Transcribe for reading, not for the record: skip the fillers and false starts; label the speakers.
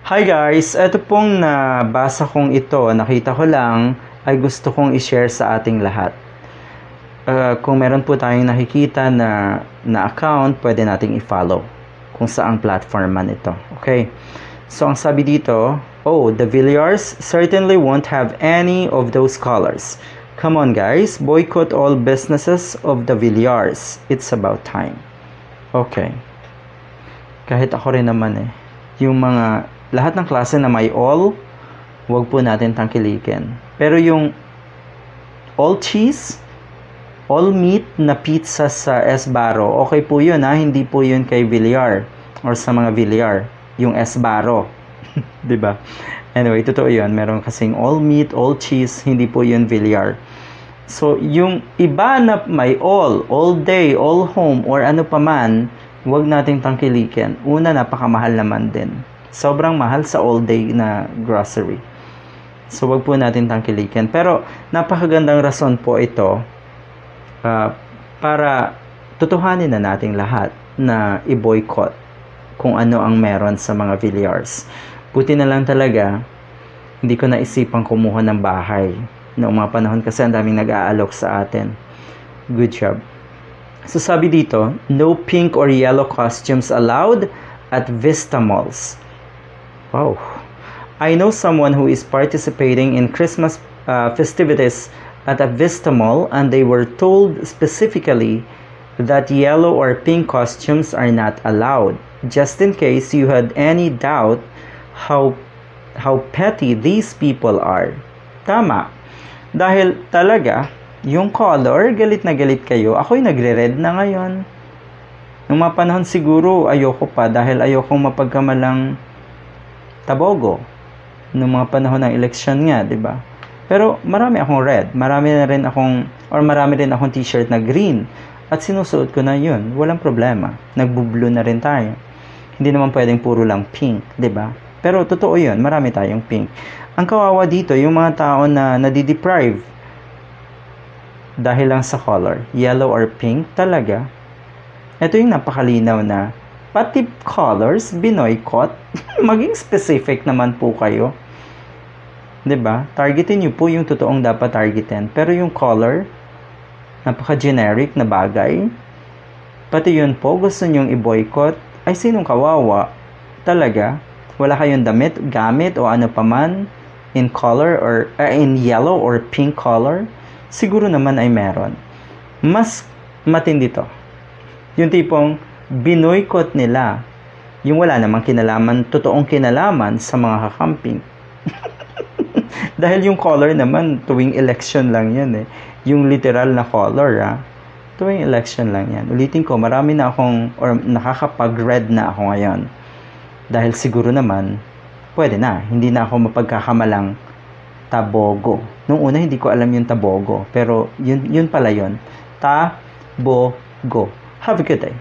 Speaker 1: Hi guys! Ito pong nabasa kong ito, nakita ko lang, ay gusto kong i-share sa ating lahat. Kung meron po tayong nakikita na account, pwede nating i-follow kung saang platform man ito. Okay? So, ang sabi dito, the Villiers certainly won't have any of those colors. Come on guys, boycott all businesses of the Villiers. It's about time. Okay. Kahit ako rin naman yung mga lahat ng klase na may all, wag po natin tangkilikin. Pero yung all cheese, all meat na pizza sa Sbarro, okay po yun hindi po yun kay Villar or sa mga Villar, yung Sbarro. 'Di ba? Anyway, totoo yun. Meron kasing all meat, all cheese, hindi po yun Villar. So, yung iba na may all day, all home, or ano pa man, wag nating tangkilikin. Una, napakamahal naman din. Sobrang mahal sa all day na grocery. So, wag po natin tangkilikin. Pero, napakagandang rason po ito para tutuhanin na nating lahat na i-boycott kung ano ang meron sa mga Villiers. Buti na lang talaga, hindi ko naisipang kumuha ng bahay. Noong mga panahon kasi ang daming nag-aalok sa atin. Good job. So, sabi dito, no pink or yellow costumes allowed at Vista Malls. Wow. I know someone who is participating in Christmas festivities at a Vista Mall, and they were told specifically that yellow or pink costumes are not allowed. Just in case you had any doubt how petty these people are. Tama. Dahil talaga, yung color, galit na galit kayo. Ako'y nagre-red na ngayon. Nung mga panahon siguro, ayoko pa dahil ayokong mapagkamalang tabogo nung mga panahon ng eleksyon nga, 'di ba? Pero marami akong red, marami rin akong t-shirt na green at sinusuot ko na 'yun. Walang problema. Nagbu-blue na rin tayo. Hindi naman pwedeng puro lang pink, 'di ba? Pero totoo 'yun, marami tayong pink. Ang kawawa dito, yung mga tao na nadi-deprive dahil lang sa color, yellow or pink talaga. Ito yung napakalinaw na pati colors, binoycott. Maging specific naman po kayo. 'Di ba? Targetin niyo po yung totoong dapat targetin. Pero yung color, napaka-generic na bagay. Pati yun po, gusto niyong i-boycott. Ay, sinong kawawa? Talaga? Wala kayong gamit o ano paman in color or in yellow or pink color? Siguro naman ay meron. Mas matindi to. Yung tipong binoycott nila yung wala namang kinalaman, totoong kinalaman sa mga kakamping. Dahil yung color naman, tuwing election lang yan Yung literal na color, tuwing election lang yan. Ulitin ko, marami na akong, or nakakapag-red na ako ngayon. Dahil siguro naman, pwede na. Hindi na ako mapagkakamalang tabogo. Nung una, hindi ko alam yung tabogo. Pero, yun pala yun. Tabogo. Have a good day.